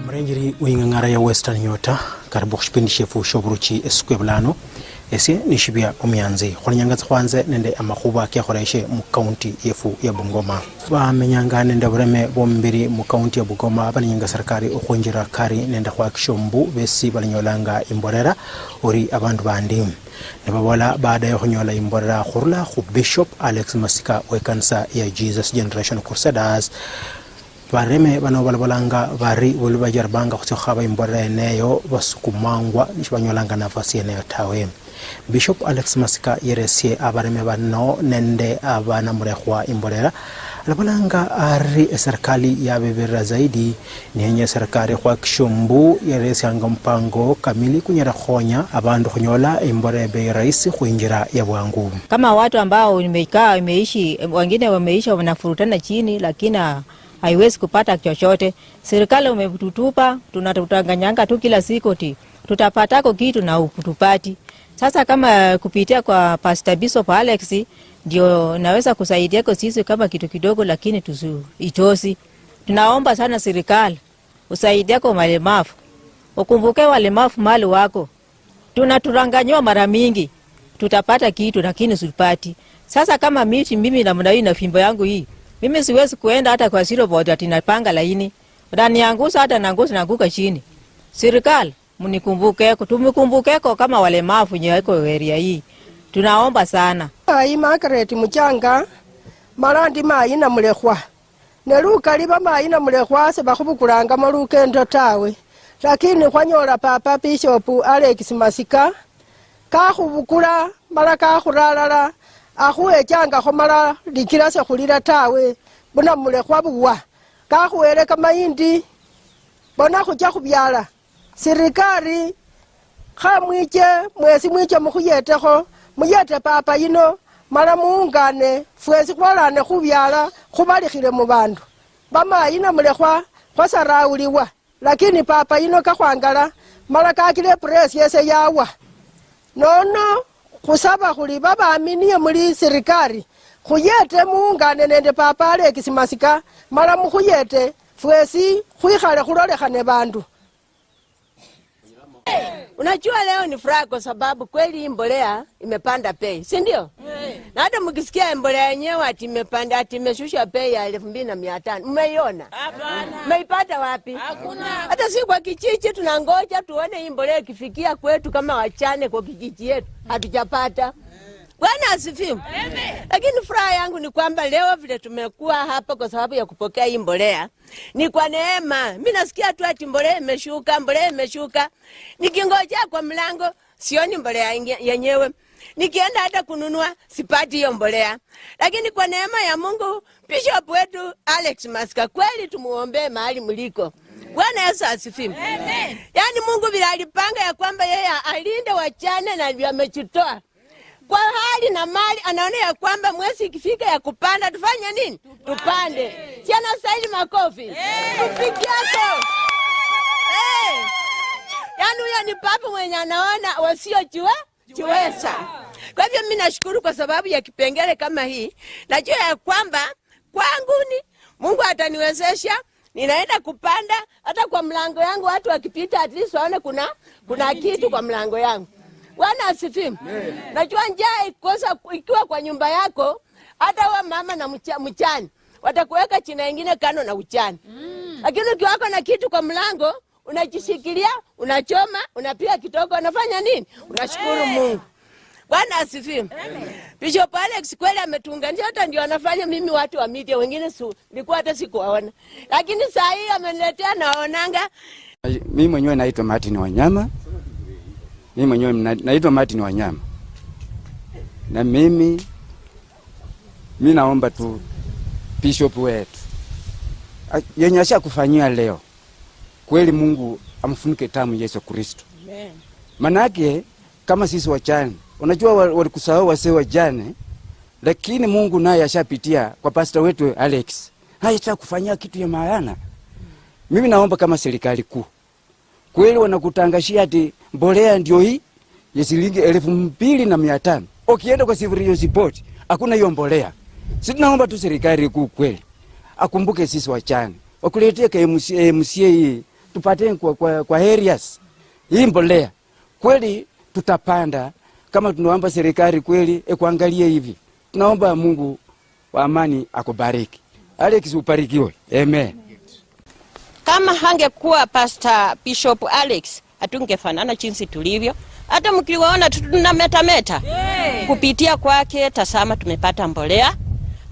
Mrenjiri uingangara ya Western Nyota karibu kipindi chefu shoburuchi esiku ya bulano ese nishibia omyanzi khonyangatsa kwanze nende amakhuba kekhoreshe mu county yefu ya Bungoma bamenyanga nende bureme bombiri mu county ya Bungoma balinyanga serikali okhonjera kari nende khwakishombu besi balinyolanga imborera ori abandu bandi nebabola baada ya khonyola imborera khurula khu Bishop Alex Masika wekansa ya Jesus Generation Crusaders bareme bano balabolanga bari bolibajarabanga khutsikhaba imborera eneyo basukumangwa nishibanyolanga nafasi eneyo tawe. Bishop Alex Masika yeresie abareme bano nende abana murekhwa imborera alabolanga ari serikali yabebera zaidi niyenye serikali kwa kishumbu yeresianga mpango kamili kunyera khonya abandu khunyola imborera bei rahisi kuinjira ya bwangu. Kama watu ambao imeishi wengine wameisha wanafurutana chini lakini haiwezi kupata chochote. Serikali umetutupa, tunatutanganyanga tu kila siku tutapatako kitu na ukutupati. Sasa kama kupitia kwa Pastor Bishop Alex ndio naweza kusaidia kwa sisi kama kitu kidogo lakini itosi. Tunaomba sana serikali usaidia kwa walemavu. Ukumbuke walemavu mali wako. Tunaturanganywa mara mingi. Tutapata kitu lakini usipati. Sasa kama mimi namna hii na fimbo yangu hii mimi siwezi kuenda hata kwa zero board ati napanga laini. Utaniangusha hata naanguka chini. Serikali mnikumbukeko, tumikumbukeko kama walemavu nyeko area hii. Tunaomba sana. Ai Margaret Muchanga marandi mayina mulekhwa. Neluka liba mayina mulekhwa se bakhubukulanga maluke ndo tawe. Lakini khwanyola Papa Bishop Alex Masika kakhubukula mala kakhuralala akhuwechanga khomala likila se khulira tawe buna mulekhwa buwa kakhuwele kamayindi bona khucha khubyala serikali khamwiche mwesi mwiche mukhuyetekho muyete papa yino mala muungane fwesi khwalane khubyala khubalikhile mu bandu bamayina mulekhwa khwasarauliwa lakini papa yino kakhwangala mala kakile press yese yawa nono khusaba khuli babaminiye muri serikali khuyete muungane nende Papa Alex Masika mala mukhuyete fwesi khwikhale khulolekhane bandu. Unajua leo ni furaha kwa sababu kweli mbolea imepanda bei, si ndio? Na hata mkisikia mbolea yenyewe ati imepanda ati imeshusha bei ya 2500, mmeiona? Hapana. Mmeipata wapi? Hakuna. Hata si kwa kijiji tunangoja tuone hii mbolea ikifikia kwetu kama wachane kwa kijiji yetu. Hatujapata. Bwana asifiwe. Amen. Lakini furaha yangu ni kwamba leo vile tumekuwa hapa kwa sababu ya kupokea hii mbolea ni kwa neema. Mimi nasikia tu ati mbolea imeshuka. Nikingojea kwa mlango sioni mbolea yenyewe. Nikienda hata kununua sipati hiyo mbolea. Lakini kwa neema ya Mungu, Bishop wetu Alex Masika kweli tumuombe mahali mliko. Bwana Yesu asifiwe. Amen. Yaani Mungu vile alipanga ya kwamba yeye alinde wachane na ndio amechitoa. Kwa hali na mali anaona ya kwamba mwezi ikifika ya kupanda tufanye nini? Tupande. Siana stahili makofi. Tupigiako. Yaani huyo ni papa mwenye anaona wasiojiweza. Kwa hivyo mimi nashukuru kwa sababu ya kipengele kama hii. Najua ya kwamba kwangu ni Mungu ataniwezesha. Ninaenda kupanda hata kwa mlango yangu watu wakipita at least waone kuna kitu kwa mlango yangu. Bwana asifiwe. Najua njaa ikosa ikiwa kwa nyumba yako hata wa mama na mchani watakuweka china nyingine kano na uchani. Lakini ukiwako na kitu kwa mlango unajishikilia, unachoma, unapiga kitoko, unafanya nini? Unashukuru Mungu. Bwana asifiwe. Bishop Alex kweli ametuunganisha hata ndio anafanya mimi watu wa media wengine nilikuwa hata sikuwaona. Lakini saa hii ameniletea naonanga. Mimi mwenyewe naitwa Martin Wanyama. Na mimi naomba tu Bishop wetu yenye asha kufanyia leo kweli Mungu amfunike tamu Yesu Kristo. Amen. Manake kama sisi wachane unajua walikusahau wase wajane lakini Mungu naye ashapitia kwa pastor wetu Alex hata kufanyia kitu ya maana. Mimi naomba kama serikali kuu kweli wanakutangashia ati mbolea ndio hii ya shilingi 2500. Ukienda kwa civil support hakuna hiyo mbolea. Sisi tunaomba tu serikali kuu kweli akumbuke sisi wachane. Wakuletea KMCA hii tupate kwa areas hii mbolea. Kweli tutapanda kama tunaomba serikali kweli kuangalia hivi. Tunaomba Mungu wa amani akubariki. Alex ubarikiwe. Amen. Kama hangekuwa Pastor Bishop Alex, hatungefanana jinsi tulivyo. Hata mkiwaona tunametameta. Kupitia kwake tasama tumepata mbolea,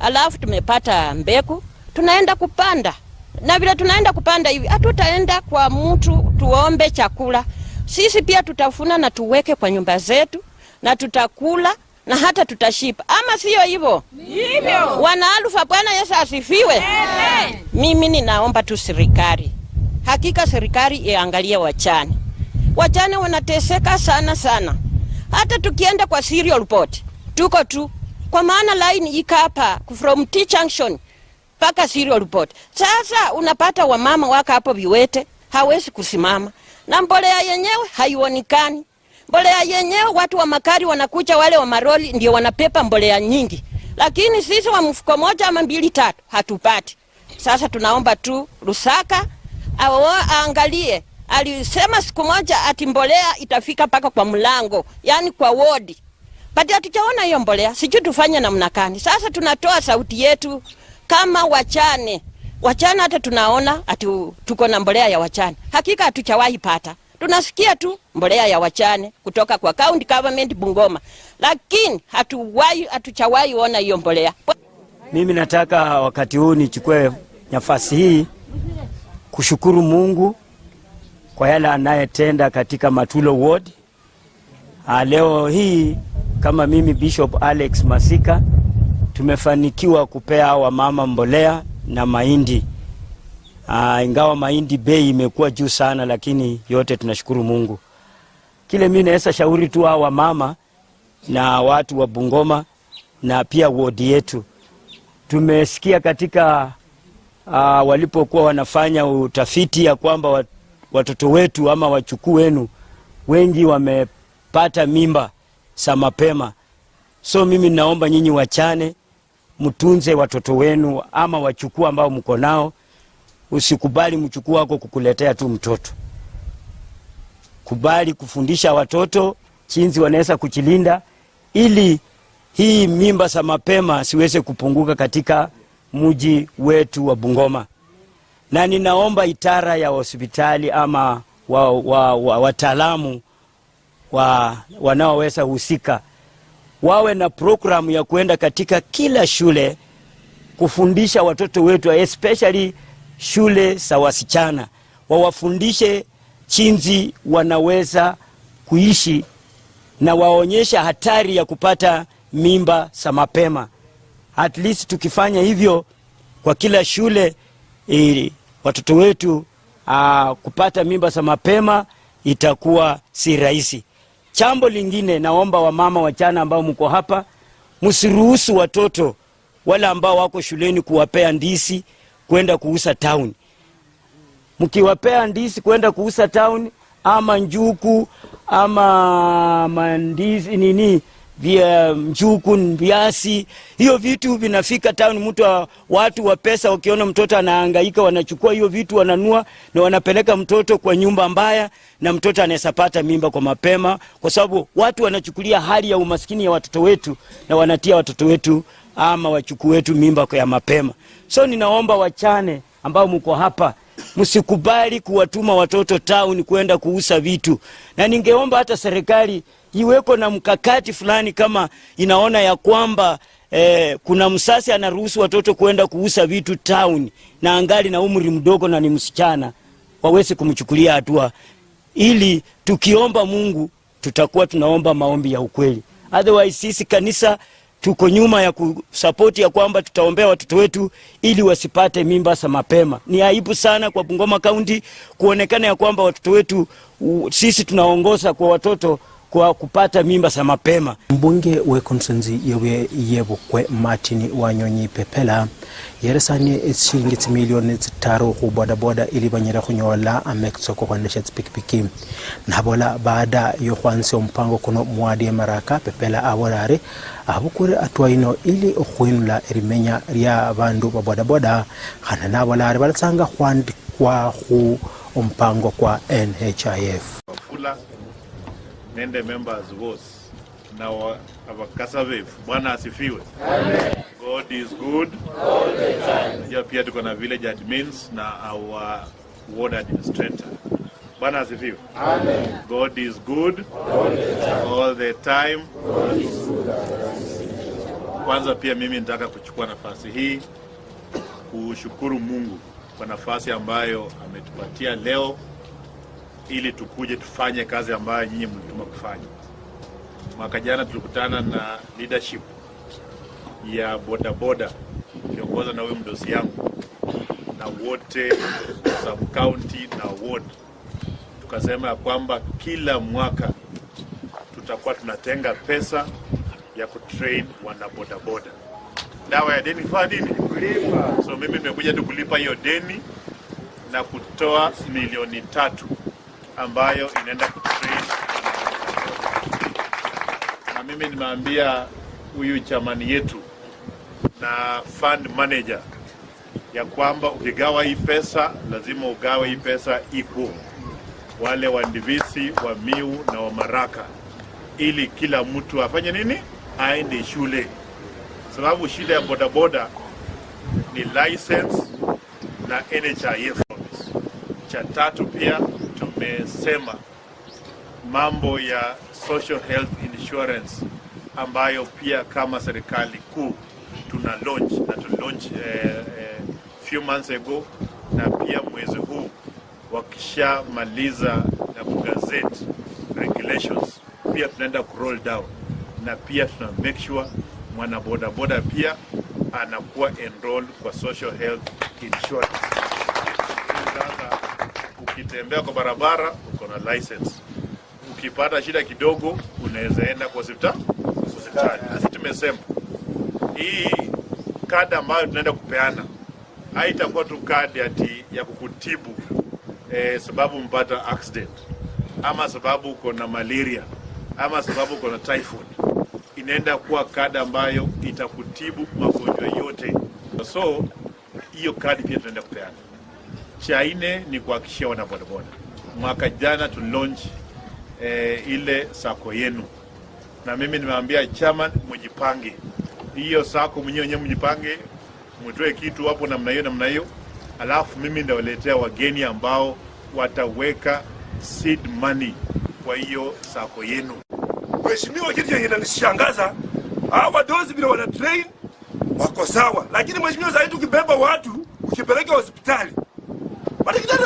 alafu tumepata mbegu, tunaenda kupanda. Na vile tunaenda kupanda hivi, hatutaenda kwa mtu tuombe chakula. Sisi pia tutafuna na tuweke kwa nyumba zetu na tutakula na hata tutashipa. Ama sio hivyo? Hivyo. Wanaalufa, Bwana Yesu asifiwe. Amen. Mimi ninaomba tu serikali. Hakika serikali iangalie wachane. Wachane wanateseka sana sana. Hata tukienda kwa serial report, tuko tu. Kwa maana line ika hapa from T junction paka serial report. Sasa unapata wamama waka hapo viwete, hawezi kusimama. Na mbolea yenyewe haionekani. Mbolea yenyewe watu wa makari wanakuja, wale wa maroli ndio wanapepa mbolea nyingi. Lakini sisi wa mfuko moja ama 2 3 hatupati. Sasa tunaomba tu Lusaka aangalie. Alisema siku moja ati mbolea itafika paka kwa mlango, yani kwa wodi. Bado hatujaona hiyo mbolea. Sijui tufanye namna gani. Sasa tunatoa sauti yetu kama wachane. Wachane hata tunaona ati tuko na mbolea ya wachane. Hakika hatujawahi pata. Tunasikia tu mbolea ya wachane kutoka kwa county government Bungoma. Lakini hatujawahi ona hiyo mbolea. Mimi nataka wakati huu nichukue nafasi hii kushukuru Mungu kwa yale anayetenda katika Matulo Ward. Leo hii kama mimi Bishop Alex Masika tumefanikiwa kupea wamama mbolea na mahindi. Ingawa mahindi bei imekuwa juu sana, lakini yote tunashukuru Mungu. Kile mimi naweza shauri tu hawa mama na watu wa Bungoma na pia ward yetu. Tumesikia katika walipokuwa wanafanya utafiti ya kwamba watoto wetu ama wachukuu wenu wengi wamepata mimba za mapema. So mimi naomba nyinyi wachane, mtunze watoto wenu ama wachukuu ambao mko nao. Usikubali mchukuu wako kukuletea tu mtoto. Kubali kufundisha watoto jinsi wanaweza kujilinda ili hii mimba za mapema siweze kupunguka katika mji wetu wa Bungoma. Na ninaomba itara ya hospitali ama wataalamu wanaoweza husika wawe na programu ya kuenda katika kila shule kufundisha watoto wetu, especially shule za wasichana. Wawafundishe jinsi wanaweza kuishi na waonyesha hatari ya kupata mimba za mapema. At least tukifanya hivyo kwa kila shule, watoto wetu kupata mimba za mapema itakuwa si rahisi. Jambo lingine, naomba wamama wachana ambao mko hapa, msiruhusu watoto wala ambao wako shuleni kuwapea ndisi kwenda kuuza town. Mkiwapea ndisi kwenda kuuza town ama njuku ama mandizi vya njuku, viasi, hiyo vitu vinafika town. Watu wa pesa wakiona mtoto anahangaika wanachukua hiyo vitu, wananua na wanapeleka mtoto kwa nyumba mbaya, na mtoto anaweza pata mimba kwa mapema, kwa sababu watu wanachukulia hali ya umaskini ya watoto wetu na wanatia watoto wetu ama wachukuu wetu mimba kwa ya mapema. So ninaomba wachane ambao mko hapa, msikubali kuwatuma watoto town kwenda kuuza vitu. Na ningeomba hata serikali iweko na mkakati fulani, kama inaona ya kwamba kuna msasi anaruhusu watoto kwenda kuuza vitu town na angali na umri mdogo na ni msichana, waweze kumchukulia hatua. Ili tukiomba Mungu tutakuwa tunaomba maombi ya ukweli. Otherwise sisi kanisa tuko nyuma ya kusupport ya kwamba tutaombea watoto wetu ili wasipate mimba za mapema. Ni aibu sana kwa Bungoma County kuonekana ya kwamba watoto wetu sisi tunaongoza kwa watoto kwa kupata mimba za mapema. Mbunge we konsenzi yewe yebukwe Martin Wanyonyi Pepela yeresani shilingi milioni 5 ku boda ili banyera kunyola amekso ko kwandesha pikipiki na bola baada yo kwansi mpango kuno mwadi Maraka Pepela aborare abukure atwaino ili okhwinula erimenya lya bandu ba boda kana nabolare balasanga kwandi kwa khu mpango kwa NHIF. Wafula nende members was na abakasave. Bwana asifiwe. Amen. God is good all the time. Ya pia tuko na village admins na our ward administrator. Bwana asifiwe. Amen. God is good all the time. Kwanza pia mimi nataka kuchukua nafasi hii kushukuru Mungu kwa nafasi ambayo ametupatia leo ili tukuje tufanye kazi ambayo nyinyi mlituma kufanya. Mwaka jana tulikutana na leadership ya bodaboda kiongozwa na huyu mdosi yangu na wote sub county na ward. Tukasema ya kwamba kila mwaka tutakuwa tunatenga pesa ya kutrain wana bodaboda. Dawa ya deni kwa nini? Kulipa. So mimi nimekuja tu kulipa hiyo deni na kutoa 3 milioni ambayo inaenda kutrain. Na mimi nimeambia huyu chamani yetu na fund manager ya kwamba ukigawa hii pesa lazima ugawe hii pesa equal wale wa Ndivisi, wa Miu na wa Maraka, ili kila mtu afanye nini? Aende shule. Sababu shida ya bodaboda ni license na NHIF. Cha tatu pia tumesema mambo ya social health insurance ambayo pia kama serikali kuu tuna launch na tu launch few months ago, na pia mwezi huu wakishamaliza na kugazette regulations pia tunaenda ku roll down, na pia tuna make sure mwana boda boda pia anakuwa enrolled kwa social health insurance. Sasa ukitembea kwa barabara uko na license, ukipata shida kidogo unaweza enda kwa hospitali. Sisi tumesema hii kadi ambayo tunaenda kupeana haitakuwa tu kadi ati ya kukutibu sababu mpata accident, ama sababu uko na malaria, ama sababu uko na typhoid. Inaenda kuwa kadi ambayo itakutibu magonjwa yote. So hiyo kadi pia tunaenda kupeana. Cha nne ni kuhakikishia wana bodaboda. Mwaka jana tu launch ile sako yenu, na mimi nimeambia chairman mjipange hiyo sako mwenyewe mjipange, mtoe kitu hapo namna hiyo, alafu mimi ndawaletea wageni ambao wataweka seed money kwa hiyo sako yenu. Mheshimiwa, kitu kinanishangaza, hawa dozi bila wana train wako sawa, lakini mheshimiwa, zaidi ukibeba watu ukipeleka hospitali madaktari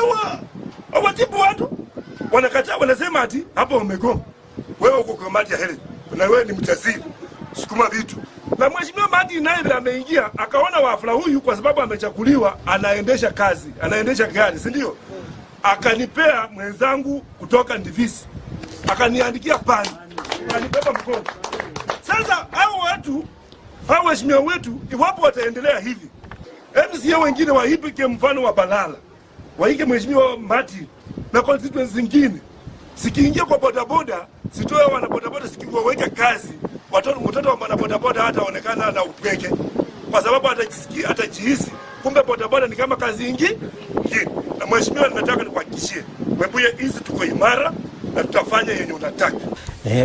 hawatibu watu, wanakataa, wanasema ati hapo umegoma, wewe uko kwa mati ya heri na wewe ni mtazini sukuma vitu. Na mheshimiwa Mati naye bila ameingia akaona wafula huyu kwa sababu amechakuliwa anaendesha kazi, anaendesha gari, si ndio? Akanipea mwenzangu kutoka Ndivisi, akaniandikia pani, akanibeba mkono. Sasa hao watu, hao waheshimiwa wetu, iwapo wataendelea hivi, MCA wengine waipike mfano wa Balala, waige mheshimiwa Mati na constituency zingine, sikiingia kwa bodaboda, sitoe wana bodaboda, sikiwaweka kazi mtoto wa bodaboda hataonekana na upweke, kwa sababu atajihisi kumbe bodaboda ni kama kazi ingine. Na mheshimiwa, nataka nikuhakikishie Webuye hizi tuko imara na tutafanya yenye unataka.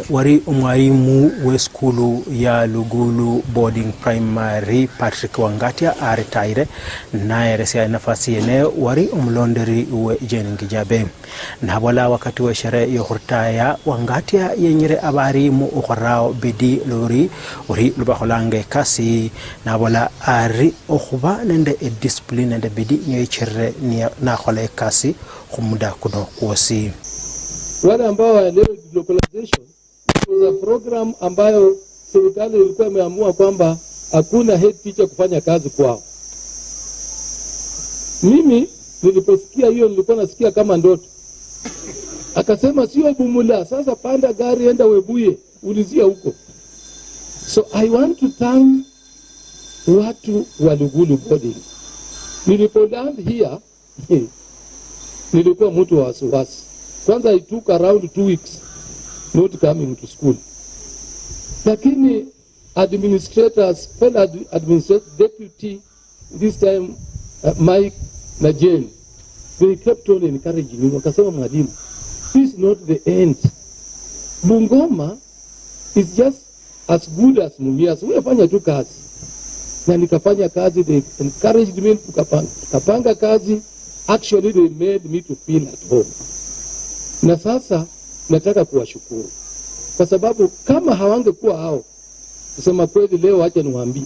Wari umwarimu we skulu ya Lugulu Boarding Primary Patrick Wangatia aretaire naye resia nafasi yene wari umlonderi we Jengijabe na wala wakati wa sherehe ya hurtaya Wangatia yenyere abarimu ukharao bidi lori uri lubaholange kasi na wala ari okhuba nende discipline nende bidi nyechere na khole kasi khumuda kuno kuosi. Wale ambao waelewa localization was a program ambayo serikali ilikuwa imeamua kwamba hakuna head teacher kufanya kazi kwao. Mimi niliposikia hiyo nilikuwa nasikia kama ndoto. Akasema sio Bumula, sasa panda gari enda Webuye ulizia huko. So I want to thank watu wa Lugulu Boarding. Nilipoland here nilikuwa mtu wa wasiwasi. Kwanza it took around 2 weeks not coming to school. Lakini administrators, fellow administrator, deputy, this time Mike na Jane, They kept on encouraging me. Wakasema mwalimu, this is not the end. Bungoma is just as good as Mumias. Wewe tu kazi. Na nikafanya kazi, they encouraged me, tukapanga kazi. Actually they made me to feel at home. Na sasa nataka kuwashukuru. Kwa sababu kama hawangekuwa hao, kusema kweli leo acha niwaambie,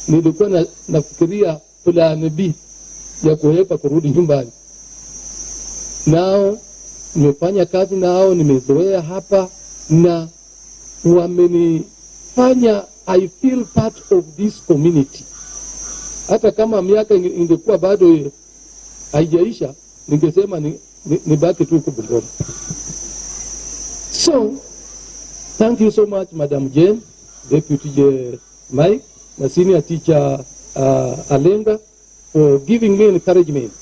nilikuwa nafikiria plan B ya kuhepa kurudi nyumbani. Nao nimefanya kazi nao, nimezoea hapa na wamenifanya I feel part of this community. Hata kama miaka ingekuwa bado haijaisha, ningesema nibaki tu huko Bungoma. So, thank you so much, Madam Jane, Deputy Mike, my senior teacher Alenga, for giving me encouragement.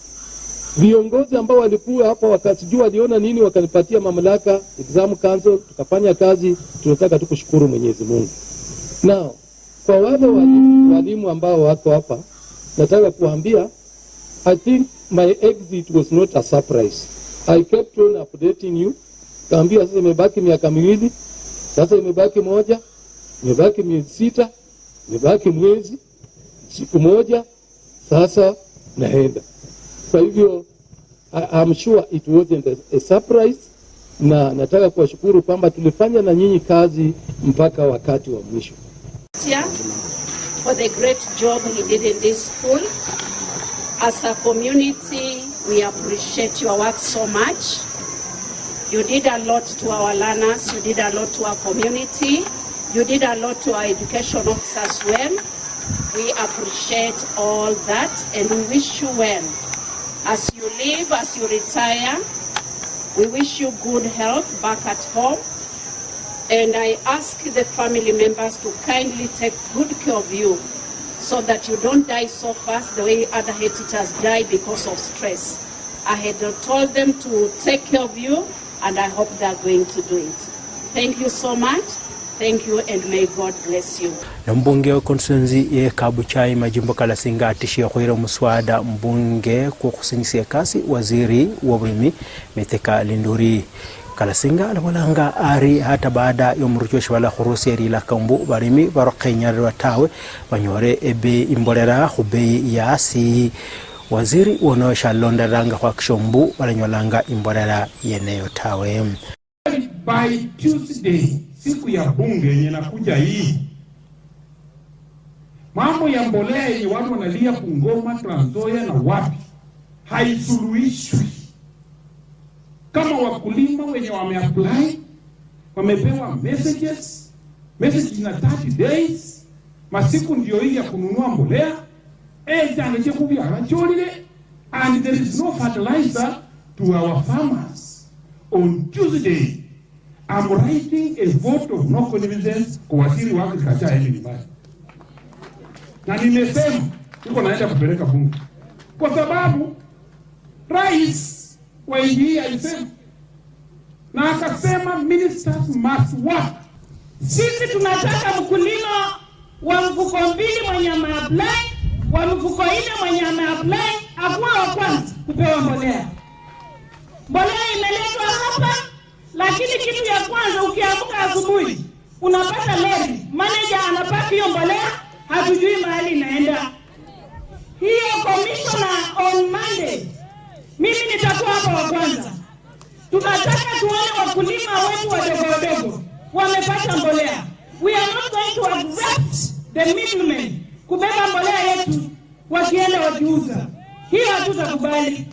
Viongozi ambao walikuwa hapa wakasijua waliona nini, wakanipatia mamlaka, exam council, tukafanya kazi. Tunataka tukushukuru Mwenyezi Mungu. Now, kwa wale walimu ambao wako hapa, nataka kuambia, I think my exit was not a surprise. I kept on updating you. Kaambia sasa imebaki miaka miwili, sasa imebaki moja, imebaki miezi 6, imebaki mwezi, siku moja, sasa naenda. Kwa hivyo I'm sure it wasn't a surprise, na nataka kuwashukuru kwamba tulifanya na nyinyi kazi mpaka wakati wa mwisho. For the great job he did in this school. As a community, we appreciate your work so much. You did a lot to our learners, you did a lot to our community, you did a lot to our education officers as well. We appreciate all that and we wish you well. As you leave, as you retire, we wish you good health back at home. And I ask the family members to kindly take good care of you so that you don't die so fast the way other head teachers die because of stress. I had told them to take care of you, and I hope they're going to do it. Thank you so much. Thank you and may God bless you. Mbunge wa constituency ya Kabuchai majimbo Kalasinga atishia kuhira muswada mbunge kwa kusinyisia kasi waziri wa ulimi Mithika Linduri. Kalasinga alawalanga ari hata baada ya mruchoshi wala khurusi eri la kaumbu barimi barokenya watawe banyore ebe imbolera khubei yasi. Waziri wonosha londa ranga kwa kishombu balanyolanga imbolera yeneyo tawe. By Tuesday, siku ya bunge yenye nakuja hii, mambo ya mbolea yenye watu wanalia Bungoma, Trans Nzoia na wapi haisuluhishwi. Kama wakulima wenye wameapply wamepewa messages, message na 30 days, masiku ndio hii ya kununua mbolea, change kubya aracholile, and there is no fertilizer to our farmers. On Tuesday, I'm writing a vote of no confidence kwa waziri wa agriculture hili nyumbani. Na nimesema tuko naenda kupeleka bunge. Kwa sababu rais wa nchi alisema, na akasema ministers must work. Sisi tunataka mkulima wa mfuko 2 mwenye ameapply, wa mfuko 4 mwenye ameapply akuwa wa kwanza kupewa mbolea. Mbolea imeletwa hapa, lakini kitu ya kwanza ukiamka asubuhi unapata lori, manager anapaki hiyo mbolea, hatujui mahali inaenda. Hiyo commissioner on Monday, mimi nitakuwa hapa wa kwanza. Tunataka tuone wakulima wetu wadogo wamepata mbolea. We are not going to accept the middlemen kubeba mbolea yetu wakienda wakiuza. Hiyo hatutakubali.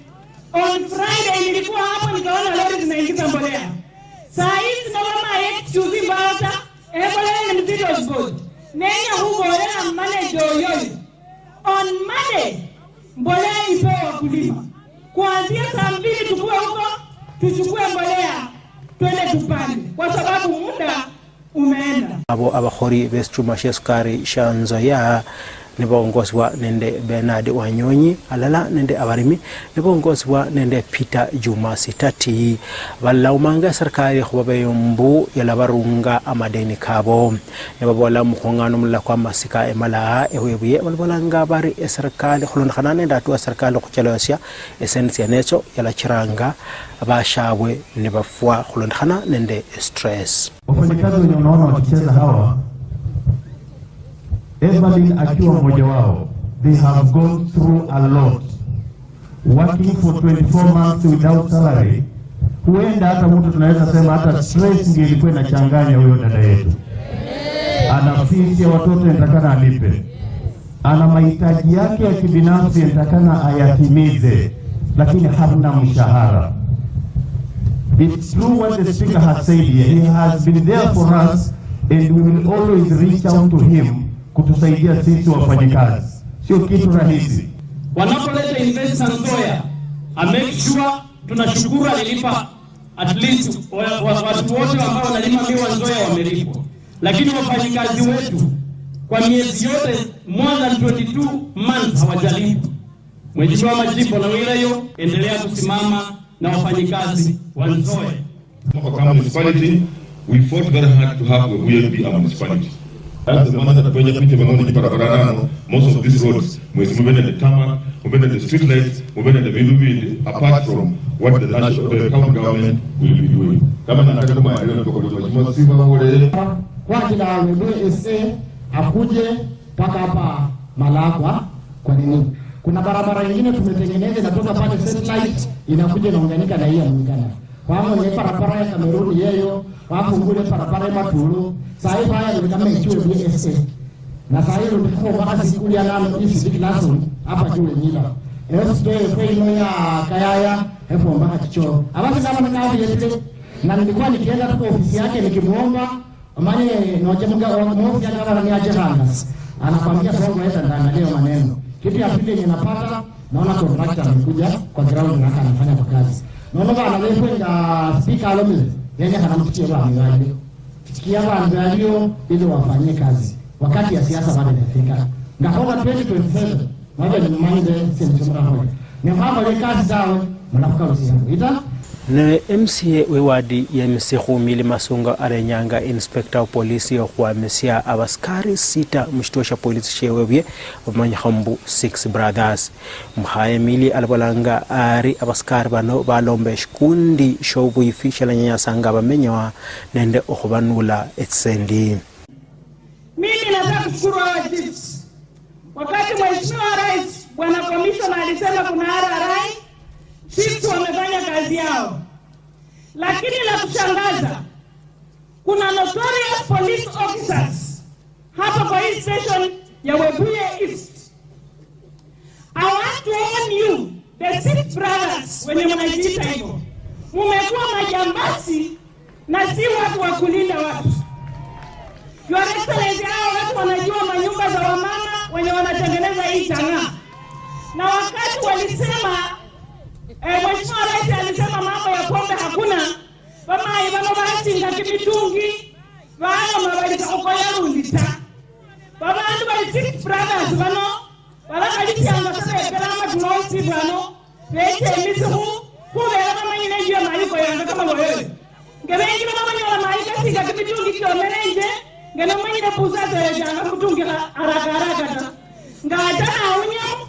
On Friday nilikuwa hapo nikaona lori zinaingiza mbolea. Saa hizi mama yetu chuzi mbata, mbolea ni videos board. Nenya huko ya manager yoyo. On Monday mbolea ipewe wakulima. Kuanzia saa 2 tukue huko, tuchukue mbolea, twende tupande. Kwa sababu muda umeenda. Abo abakhori bestruma sheskari shanzo ya nibongozwa nende Bernard Wanyonyi alala nende abarimi nibongozwa nende Peter Juma Sitati balaumanga serikali khubabeyombu yalabarunga amadeni kabo nibabola mukhongano mulla kwa masika emala ewebuye balbolanga bari serikali khulonkhana nende atu serikali khuchelosya esensi yanecho yalachiranga bashabwe nibafwa khulonkhana nende stress. Wafanyakazi wenye unaona wakicheza hawa Evelyn akiwa mmoja wao, they have gone through a lot, working for 24 months without salary. Huenda hata mtu tunaweza sema hata stress ndio ilikuwa inachanganya huyo dada yetu. Ana fees ya watoto inatakana alipe, ana mahitaji yake ya kibinafsi inatakana ayatimize, lakini hamna mshahara. It's true what the speaker has said here. He has been there for us and we will always reach out to him kutusaidia sisi wafanyikazi. Sio kitu rahisi. Wanapoleta investment Nzoia, make sure tunashukuru alilipa at least watu wote ambao wanalima miwa Nzoia wamelipwa. Lakini wafanyikazi wetu kwa miezi yote more than 22 months hawajalipwa. Mheshimiwa Majimbo na Wilayo, endelea kusimama na wafanyikazi wa Nzoia. Kama municipality, we fought very hard to have Webuye be a municipality. As the man that kwenye pite mamoni kiparabarano, most of these roads, mwezi mubende the tarmac, mubende the street lights, mubende the vindu apart from what the national, the county government will be doing. Kama nataka kama yale kwa Mheshimiwa Sifa wale kwa kila Webuye SA akuje paka hapa Malakwa. Kwa nini? Kuna barabara nyingine tumetengeneza inatoka pale satellite inakuja inaunganika na hii ya Mungana. Kwa hiyo ni barabara ya Kameruni yeyo, wapo ngule barabara ya Matulu. Sasa hivi haya ni kama ichue BSA. Na sasa hivi ndiko mpaka siku ya nane hizi classroom hapa juu Nyota. Ndio kwa ino ya Kayaya hapo mpaka kichoo. Alafu kama nikaanza yetu na nilikuwa nikienda kwa ofisi yake nikimuomba amani noje mga ofisi yake kama ni aje hanga. Anakwambia sasa ngoja ndaangalia maneno. Kitu ya pili ninapata naona contractor amekuja kwa ground na anafanya kwa kazi. Naona bana leo kwenda speaker alomile. Yeye anamtikia bana ndio. Tikia bana ndio ili wafanyie kazi. Wakati ya siasa bado inafika. Ngaona 2027 moja ni mande sema hapo. Ni mambo ya kazi zao mnafuka usiku. Ita ne MCA wewadi ya Msehu Mili Masunga arenyanga inspector wa polisi kwa mesia abaskari 6 mshitosha polisi shewewe Manyahambu 6 brothers mhaye Mili albalanga ari abaskari bano balombe shkundi shobu ifisha la nyasanga bamenywa nende okubanula etsendi. Mimi nataka kushukuru hawa chiefs. Wakati Mheshimiwa Rais Bwana Commissioner alisema kuna RRI, chiefs wamefanya kazi yao. Lakini la kushangaza, kuna notorious police officers hapa kwa hii station ya Webuye East. I want to warn you, the 6 brothers wenye mnajiita hivyo, mmekuwa majambazi na si watu wa kulinda watu. Your Excellency, hao watu wanajua manyumba za wamama wenye wanatengeneza hii chang'aa. Na wakati walisema Mheshimiwa Rais alisema mambo ya pombe hakuna, mama ibano basi ngakimitungi bana mabalika ukoya rundita baba andu bali 6 brothers bano wala kalityanga sasa pelama tulosi bano bete misuhu kubera kama nyine ngiye maliko yanga kama wewe ngebengi kama nyola malika singa kimitungi kyomerenje ngena manyine buzaze yanga kutungi haraka ngajana unyo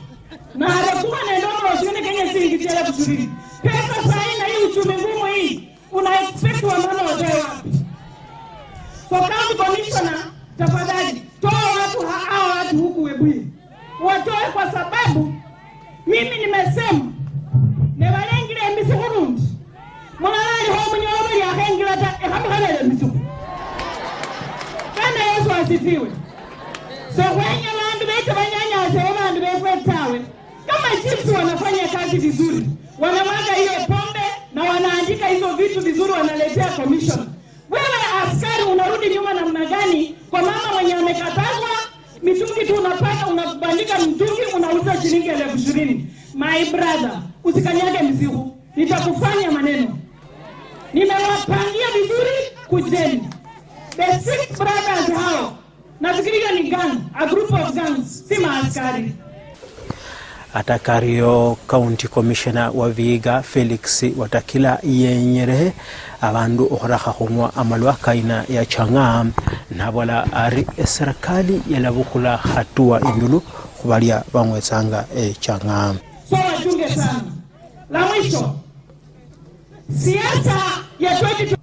na alikuwa ndio usione Kenya singi tele kusuri pesa saina hii uchumi ngumu hii una expect wa mama watoe wapi? So county commissioner, tafadhali toa watu hao watu huku Webuye watoe, kwa sababu mimi nimesema ne walengile mbisi Burundi mwanalali ho mnyoba ya hengila ta hamhala mbisi kana Yesu asifiwe. So wenye landu bete banyanya sema landu bete tawe kama chiefs wanafanya kazi vizuri, wanamwaga hiyo pombe na wanaandika hizo vitu vizuri, wanaletea commission. Wewe askari unarudi nyuma namna gani kwa mama mwenye amekatazwa mitungi tu unapata, unabandika mtungi unauza shilingi 20,000? My brother, usikanyage mzigo, nitakufanya maneno. Nimewapangia vizuri, kujeni. The 6 brothers hao Nafikiri hiyo ni gang, a group of gangs, si maaskari. Atakario County Commissioner wa Vihiga Felix Watakila yenyerehe abandu okhrakha khumwa amalwa kaina ya chang'aa nabola ari serikali yalabukula hatua indulu khubalia bamwetsanga chang'aa. So wachunge sana. La mwisho, siasa ya 2020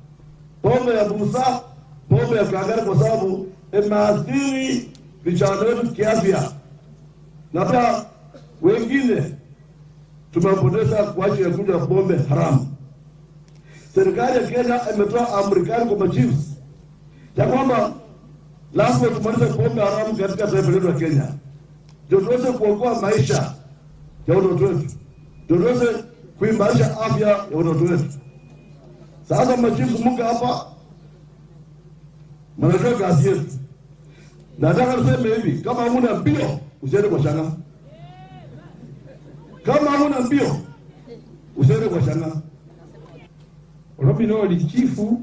pombe ya busa, pombe ya kagari kwa sababu imeathiri vijana wetu kiafya. Na pia wengine tumepoteza kwa ajili ya kunywa pombe haramu. Serikali ya Kenya imetoa amri kali kwa machiefs ya kwamba lazima tumalize pombe haramu katika taifa letu la Kenya. Ndio tuweze kuokoa maisha ya watoto wetu. Ndio tuweze kuimarisha afya ya watoto wetu. Sasa machiefs mko hapa, mnajua kazi yetu. Nataka niseme hivi, kama huna mbio usiende kwa shanga. Kama huna mbio usiende kwa shanga. Olomino oli chifu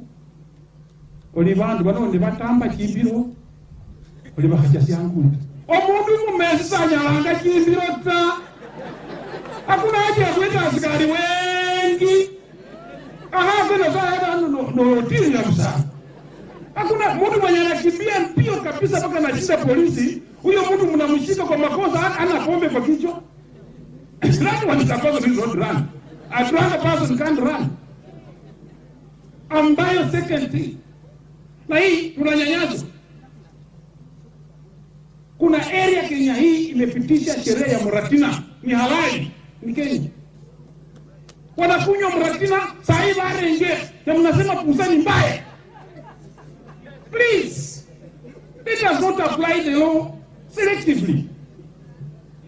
oli bandu bano ndi batamba chimbiro oli bakhacha ngundi. Omundu mumesi sanyalanga chimbiro ta. Hakuna haja ya kwenda askari wengi. Kwenda saa no tini ya msana. Hakuna mtu mwenye anakimbia mbio kabisa mpaka anashinda polisi. Huyo mtu mnamshika kwa makosa, ana pombe kwa kichwa. That one is a person who don't run. A drunk person can't run. Ambayo second thing. Na hii tunanyanyazwa. Kuna area Kenya hii imepitisha sheria ya Muratina. Ni halali. Ni Kenya. Wanakunywa Muratina, saa hii bare nje. Na mnasema pusa ni mbaya. Please. It does not apply the law selectively.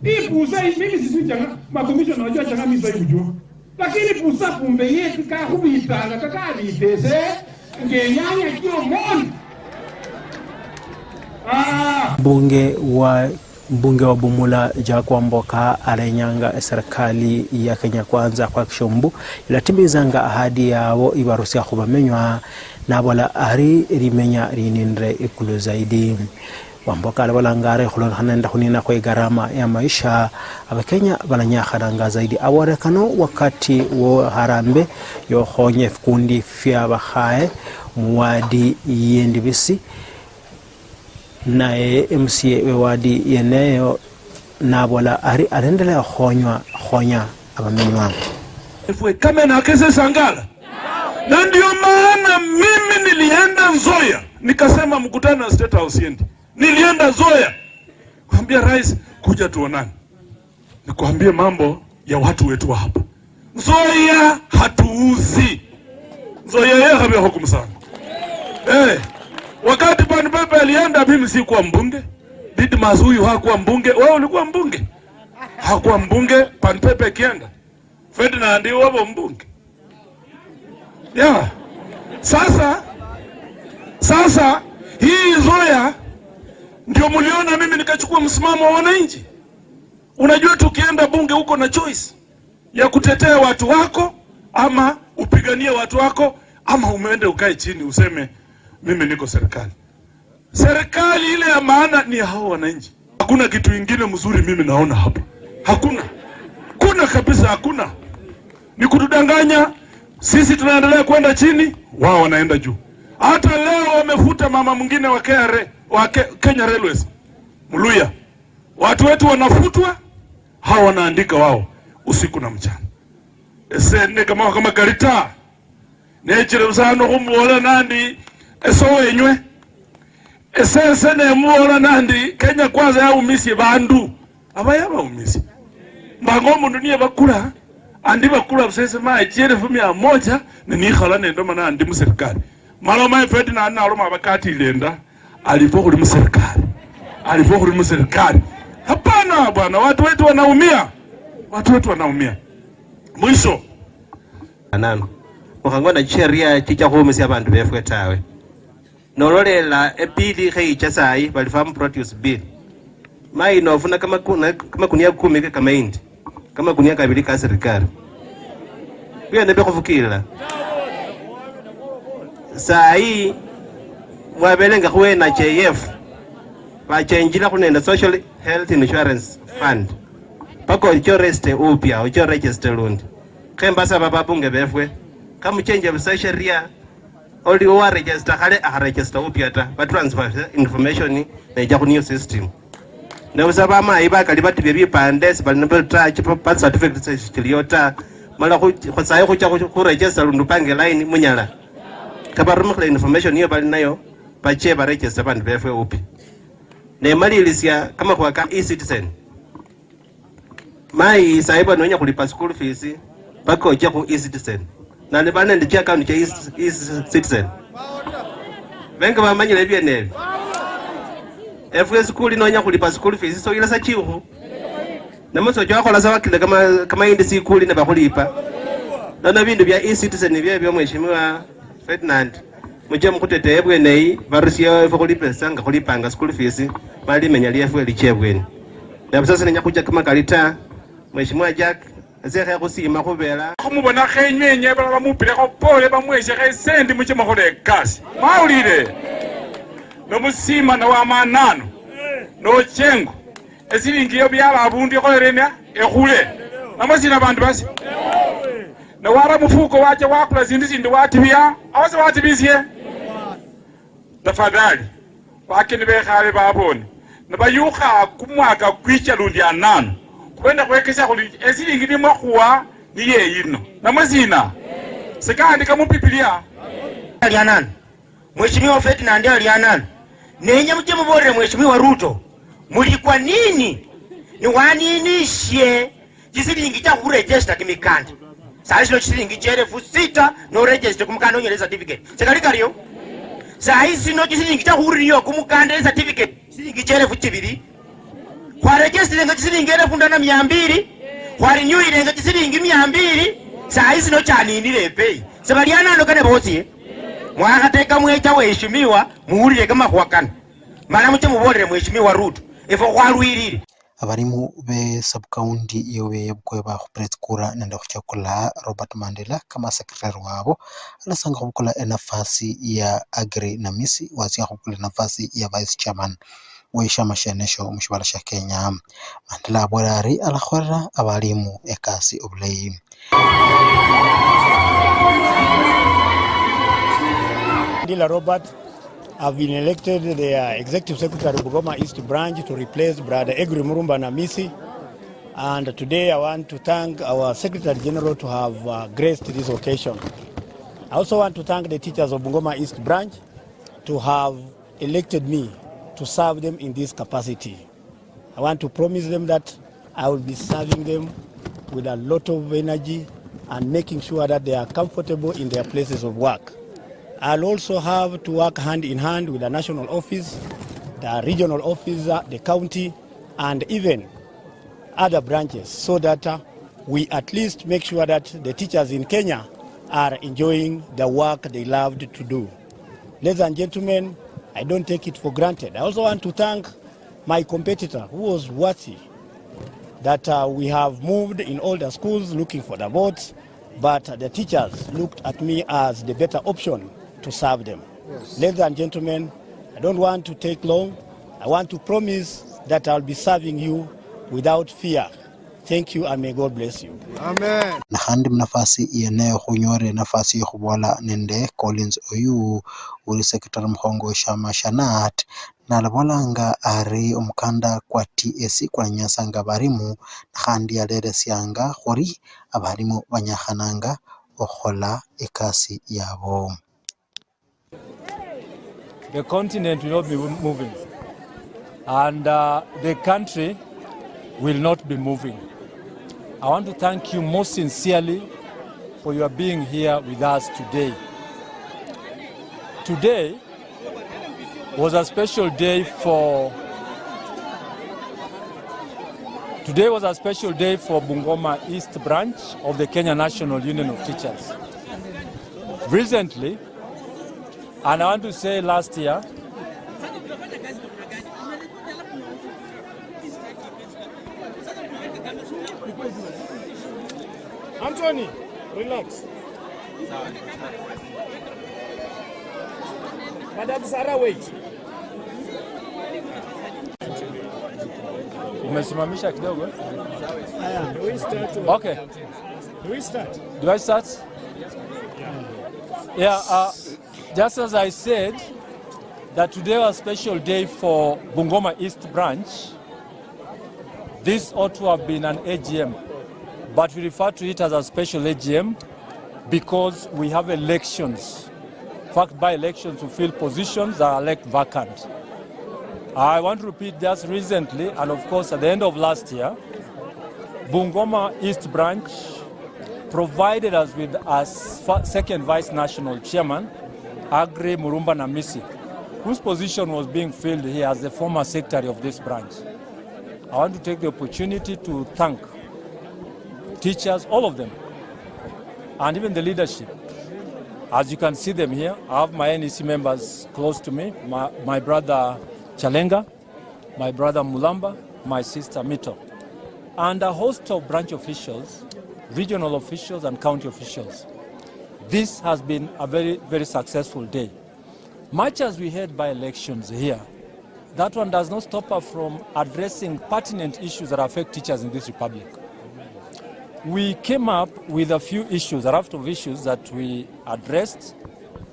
Hii pusa, mimi sisi changa, makomishona wajua changa misa hii ujua. Lakini pusa kumbe yetu kaa hubitanga, kaka bitese, ngenyanya kio moni. Mbunge wa Bumula Jakwa Mboka alenyanga serikali ya Kenya Kwanza kwa kishombu ilatimizanga ahadi yao ibarusia khubamenywa nabola ari rimenya rinindre ikulu zaidi. Wamboka alabalangare khulon hanenda khunina kwa gharama ya maisha abakenya balanyakharanga zaidi awarekano wakati wo harambe yo khonye fikundi fya bakhaye muwadi yendibisi naye MCA wewadi yeneyo nabola ari arendelea khonya abamenywa ifwe kama na kese Sangala. Na ndio maana mimi nilienda Nzoia nikasema mkutano na State House yendi. Nilienda Nzoia kuambia rais kuja tuonane. Nikuambie mambo ya watu wetu hapa. Nzoia hatuuzi. Nzoia yeye habia hukumsana. Wakati Pan Pepe alienda mimi sikuwa mbunge. Didmas huyu hakuwa mbunge. Wewe ulikuwa mbunge? Hakuwa mbunge. Pan Pepe kienda. Ferdinand ndio wao mbunge. Yeah. Sasa hii Nzoia ndio mliona mimi nikachukua msimamo wa wananchi. Unajua tukienda bunge huko na choice ya kutetea watu wako ama upiganie watu wako ama umeende ukae chini useme mimi niko serikali. Serikali ile ya maana ni hao wananchi. Hakuna kitu kingine mzuri mimi naona hapa. Hakuna. Kuna kabisa hakuna. Ni kutudanganya. Sisi tunaendelea kwenda chini, wao wanaenda juu. Hata leo wamefuta mama mwingine wa Kenya Railways. Muluya. Watu wetu wanafutwa, hao wanaandika wao usiku na mchana. Ese kama karita. Nechere usano kumuola nandi esowe enywe. Ese ne muola nandi Kenya Kwanza ya umisi bandu. Abayaba umisi. Mbango mundu niye bakula. Andi bakula busese ma ejere fumi ya moja ni khala nendo mana andi mu serikali. Maloma Ferdinand na aloma bakati lenda alipo kuli mu serikali. Alipo kuli mu serikali. Hapana bwana, watu wetu wanaumia. Watu wetu wanaumia. Mwisho anano mukangona sheria chicha khumisia abantu befwe tawe nololela ebili kheyicha sayi bali farm produce bill mai nofuna kama kunia 10 kama indi kama kunia kabili ka serikali pia nebe kufukila sayi mwabelenga kuwe na JF bachenjila kunenda social health insurance fund pako icho reste upya icho register lundi kembasa baba bunge befwe kamuchenje busasheria oli wa register kale a register upya ta ba transfer information na ija ku new system na usaba mai ba kali batibye bipande bali number touch pa certificate Nyota mala ku sayo ku register lundu pange line munyala kabarumukle information hiyo bali nayo bache ba register bandu befwe upya ne malilisia kama kwa e-citizen mai saiba nonya kulipa school fees bako je ku e-citizen na le bana ndicha account cha e-citizen benga bamanyile bye nebi efwe school nonya kulipa school fees so ila sachihu na muso jwa kola sawa kile kama indi sikuli na bakulipa na bindu bya e-citizen bye mheshimiwa Ferdinand muje mukutete bwenei barusia efwe kulipa sanga kulipanga school fees mali menyali efwe lichebweni na sasa nenya kuja kama kalita mheshimiwa Jack azekhe kusima kubela kumubona khenyenye bala bamupile ko pole bamweshe khesendi muche makole kasi maulile no musima na wa manano no chengo esilingiyo byala abundi ko rena ekhule namasina bantu basi na wara mufuko wache wakula zindi watibya awase watibisye tafadhali wakini bekhale babone nabayukha kumwaka kwicha lundi anano kwenda kwekesha kuli esilingi limwa kuwa niye yino namazina sekandi kamupipilia alianana mheshimiwa Ferdinand alianana nenye mje mubore mheshimiwa Ruto mulikuwa nini ni waninishe jisilingi cha kuregister kimikanda sasa no jisilingi chere fu6 no register kumukanda onyele certificate sekali kaliyo sasa no jisilingi cha kuriyo kumukanda certificate silingi chere fu2 kwa register nga jisilingi 1200 kwa renew ile nga jisilingi 200 sasa no chaninile pay sebaliana ndo kane bosi mwakateka mwecha weheshimiwa muulile kama kwakana mara muche mubolere mheshimiwa Ruto efo kwalwirire abarimu be subcounty yowe yabkweba khupret kura nenda kuchakula Robert Mandela kama secretary wabo anasanga khukula nafasi ya Agri na Misi wazia khukula nafasi ya vice chairman weshama shenesho mushibala sha Kenya Mandela aborari alakhwara abarimu ekasi obulayi Mandela Robert have been elected the Executive Secretary of Bungoma East Branch to replace Brother Egri Murumba Namisi. And today I want to thank our Secretary General to have graced this occasion. I also want to thank the teachers of Bungoma East Branch to have elected me to serve them in this capacity. I want to promise them that I will be serving them with a lot of energy and making sure that they are comfortable in their places of work. I'll also have to work hand in hand with the national office, the regional office, the county, and even other branches so that we at least make sure that the teachers in Kenya are enjoying the work they loved to do. Ladies and gentlemen, I don't take it for granted. I also want to thank my competitor who was worthy that we have moved in all the schools looking for the votes, but the teachers looked at me as the better option to serve them. Yes. Ladies and gentlemen, I don't want to take long. I want to promise that I'll be serving you without fear. Thank you and may God bless you. Amen. Na handi mnafasi ieneo hunyore nafasi yukubola nende Collins Oyu uli sekretari mkongo shama shanat na labolanga ari umkanda kwa TSC kwa nyasanga barimu na handi ya lere sianga khori abarimu banyahananga okhola ekasi yabo. The continent will not be moving and the country will not be moving. I want to thank you most sincerely for your being here with us today. Today was a special day for Bungoma East Branch of the Kenya National Union of Teachers. Recently, and I want to say last year, Anthony, relax. Madam Sarah, wait. Umesimamisha kidogo. Do we start? Okay. Do we start? Do I start? Yeah, just as I said, that today was a special day for Bungoma East Branch. This ought to have been an AGM, but we refer to it as a special AGM because we have elections. In fact, by elections, we fill positions that are left vacant. I want to repeat just recently, and of course at the end of last year, Bungoma East Branch provided us with a second Vice National Chairman, Agri Murumba Namisi, whose position was being filled here as the former secretary of this branch. I want to take the opportunity to thank teachers, all of them, and even the leadership. As you can see them here, I have my NEC members close to me, my brother Chalenga, my brother Mulamba, my sister Mito, and a host of branch officials, regional officials and county officials. This has been a very, very successful day. Much as we had by elections here, that one does not stop us from addressing pertinent issues that affect teachers in this republic. We came up with a few issues, a raft of issues that we addressed,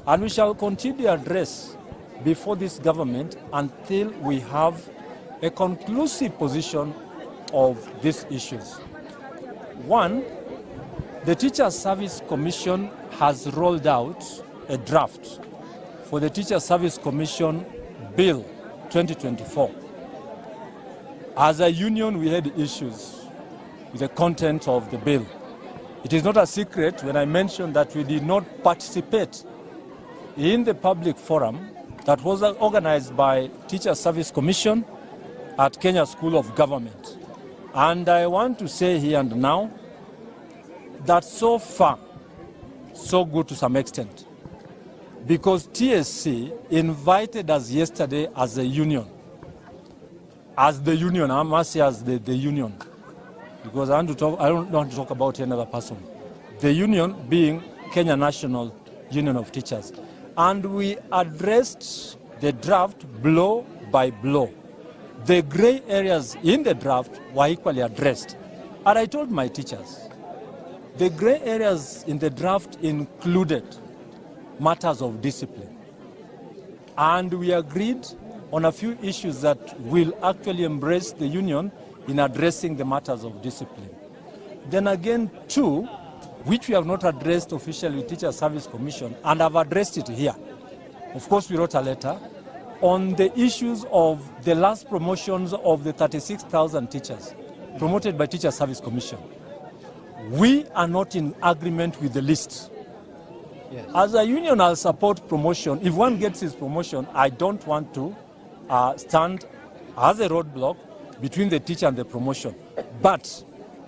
and we shall continue to address before this government until we have a conclusive position of these issues. One, the Teacher Service Commission has rolled out a draft for the Teacher Service Commission Bill 2024. As a union, we had issues with the content of the bill. It is not a secret when I mention that we did not participate in the public forum that was organized by Teacher Service Commission at Kenya School of Government. And I want to say here and now that so far, so good to some extent, because TSC invited us yesterday as a union. As the union, I must say as the union, because I don't want to talk about another person. The union being Kenya National Union of Teachers. And we addressed the draft blow by blow. The gray areas in the draft were equally addressed. And I told my teachers, the gray areas in the draft included matters of discipline. And we agreed on a few issues that will actually embrace the union in addressing the matters of discipline. Then again, two, which we have not addressed officially with Teacher Service Commission, and I've addressed it here. Of course, we wrote a letter on the issues of the last promotions of the 36,000 teachers promoted by Teacher Service Commission. We are not in agreement with the list. Yes. As a union, I'll support promotion. If one gets his promotion, I don't want to stand as a roadblock between the teacher and the promotion. But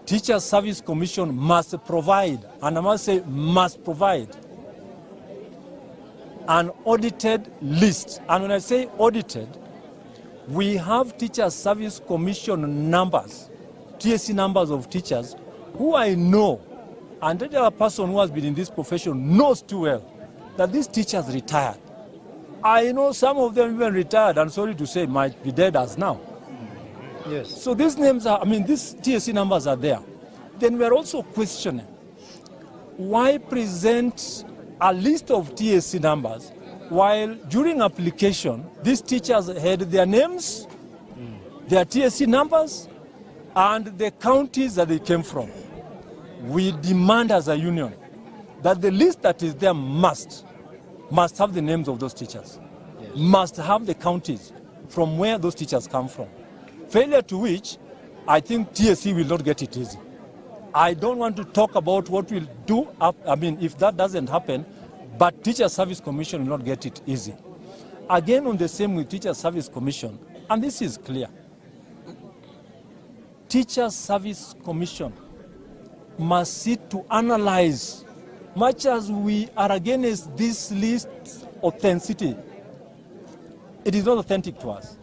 Teacher Service Commission must provide, and I must say must provide, an audited list. And when I say audited, we have Teacher Service Commission numbers, TSC numbers of teachers who I know, and any other person who has been in this profession knows too well that these teachers retired. I know some of them even retired, and sorry to say, might be dead as now. Yes. So these names are, these TSC numbers are there. Then we are also questioning, why present a list of TSC numbers while during application, these teachers had their names, their TSC numbers, and the counties that they came from. We demand as a union that the list that is there must have the names of those teachers, yes, must have the counties from where those teachers come from. Failure to which, I think TSC will not get it easy. I don't want to talk about what we'll do, if that doesn't happen, but Teacher Service Commission will not get it easy. Again, on the same with Teacher Service Commission, and this is clear, Teacher Service Commission must sit to analyze, much as we are against this list's authenticity. It is not authentic to us.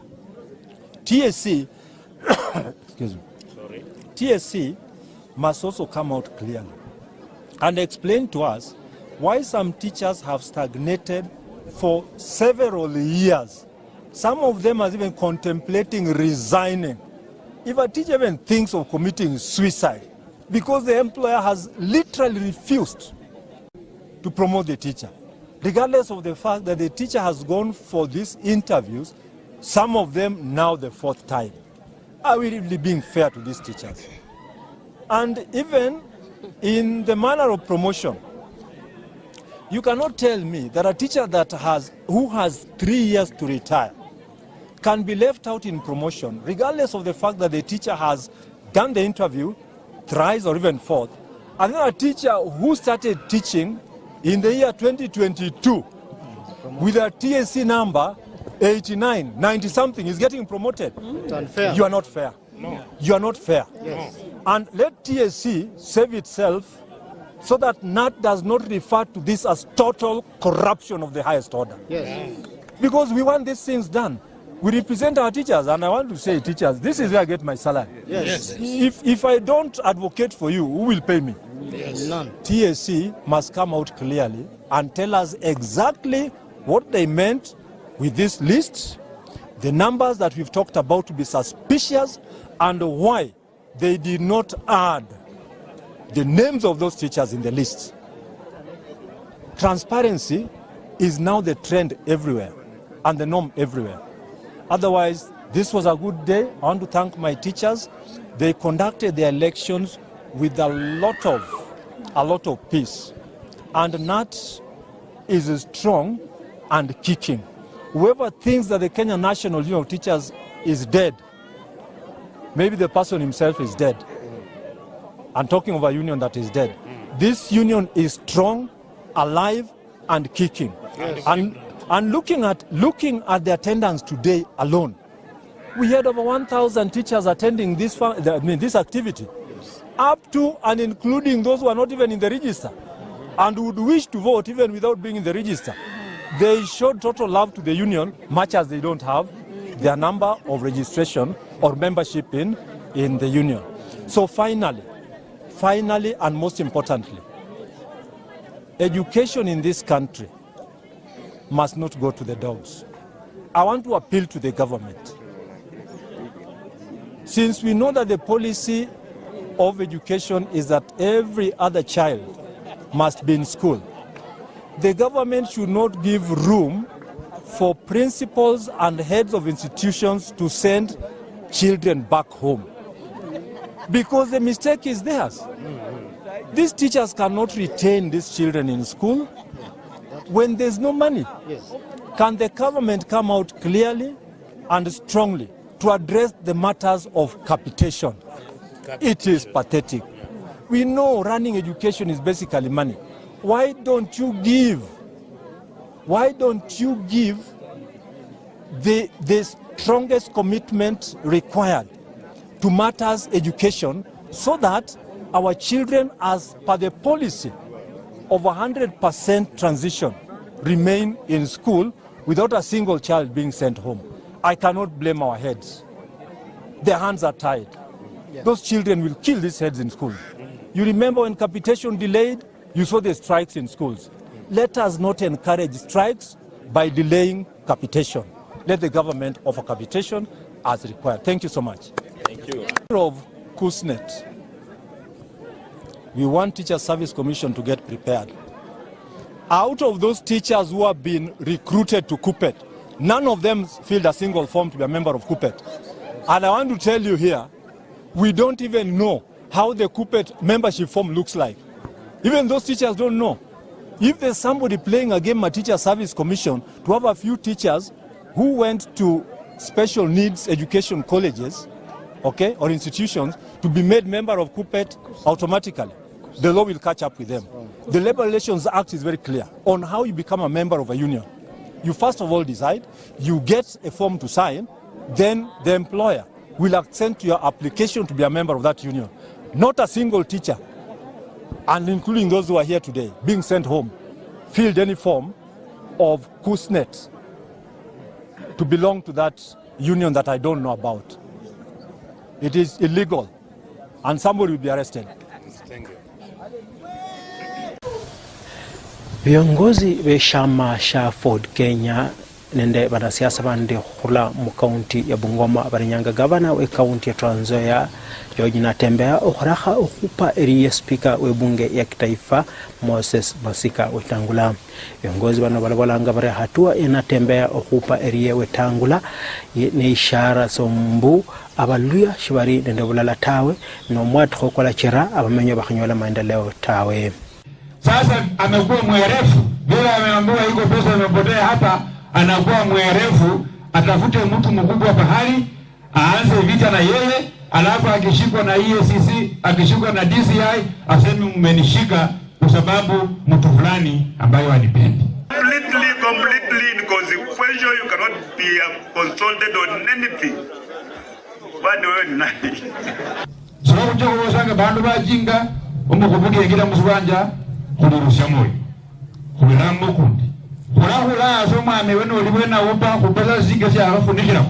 TSC, excuse me, sorry, TSC must also come out clearly and explain to us why some teachers have stagnated for several years. Some of them are even contemplating resigning if a teacher even thinks of committing suicide because the employer has literally refused to promote the teacher, regardless of the fact that the teacher has gone for these interviews, some of them now the 4th time. Are we really being fair to these teachers? And even in the manner of promotion, you cannot tell me that a teacher who has 3 years to retire can be left out in promotion, regardless of the fact that the teacher has done the interview thrice or even 4th. And then a teacher who started teaching in the year 2022 with a TSC number 89, 90 something is getting promoted. It's unfair. You are not fair. No. You are not fair. Yes. And let TSC save itself so that NAT does not refer to this as total corruption of the highest order. Yes. Because we want these things done. We represent our teachers, and I want to say, teachers, this is where I get my salary. Yes. If I don't advocate for you, who will pay me? Yes. None. TSC must come out clearly and tell us exactly what they meant with this list, the numbers that we've talked about to be suspicious, and why they did not add the names of those teachers in the list. Transparency is now the trend everywhere and the norm everywhere. Otherwise, this was a good day. I want to thank my teachers. They conducted their elections with a lot of peace. And NAT is strong and kicking. Whoever thinks that the Kenya National Union of Teachers is dead, maybe the person himself is dead. I'm talking of a union that is dead. This union is strong, alive, and kicking. Yes. And looking at the attendance today alone, we had over 1,000 teachers attending this activity, up to and including those who are not even in the register and would wish to vote even without being in the register. They showed total love to the union, much as they don't have their number of registration or membership in the union. So finally, and most importantly, education in this country must not go to the dogs. I want to appeal to the government. Since we know that the policy of education is that every other child must be in school, the government should not give room for principals and heads of institutions to send children back home, because the mistake is theirs. These teachers cannot retain these children in school when there's no money. Yes. Can the government come out clearly and strongly to address the matters of capitation? It is pathetic. We know running education is basically money. Why don't you give the strongest commitment required to matters education, so that our children, as per the policy of 100% transition, remain in school without a single child being sent home? I cannot blame our heads. Their hands are tied. Yes. Those children will kill these heads in school. You remember when capitation delayed, you saw the strikes in schools. Let us not encourage strikes by delaying capitation. Let the government offer capitation as required. Thank you so much. Thank you. Of KUSNET, we want Teacher Service Commission to get prepared. Out of those teachers who have been recruited to KUPPET, none of them filled a single form to be a member of KUPPET. And I want to tell you here, we don't even know how the KUPPET membership form looks like. Even those teachers don't know. If there's somebody playing a game at Teacher Service Commission to have a few teachers who went to special needs education colleges, okay, or institutions, to be made member of KUPPET automatically, the law will catch up with them. The Labor Relations Act is very clear on how you become a member of a union. You first of all decide, you get a form to sign, then the employer will accent to your application to be a member of that union. Not a single teacher, and including those who are here today, being sent home, filled any form of KUSNET to belong to that union that I don't know about. It is illegal, and somebody will be arrested. Thank you. Viongozi wa chama cha Ford Kenya nende banasiasa bandi khula mu county ya Bungoma barinyanga gavana we county ya Trans Nzoia George Natembeya okhrakha okhupa eri speaker we bunge ya kitaifa Moses Masika Wetangula. Viongozi bano balabolanga bari hatua ya Natembeya okhupa eri Wetangula ni ishara sombu abaluya shibari nende bulala tawe no mwatu khokola chira abamenyo bakhanyola maendeleo tawe. Sasa amekuwa mwerefu bila ameambiwa iko pesa imepotea hapa, anakuwa mwerefu, atafute mtu mkubwa pahali aanze vita na yeye, alafu akishikwa na EACC, akishikwa na DCI aseme mmenishika kwa sababu mtu fulani ambayo anipendi. Completely inconsequential. You cannot be consulted on anything. Bado wewe ni nani? Sababu choko wasanga bandu bajinga umukubuge kila musubanja kudirusha moyo. Kubirambo kundi. Hula asoma ameweno libwena upa kupeza zige si arafunikira.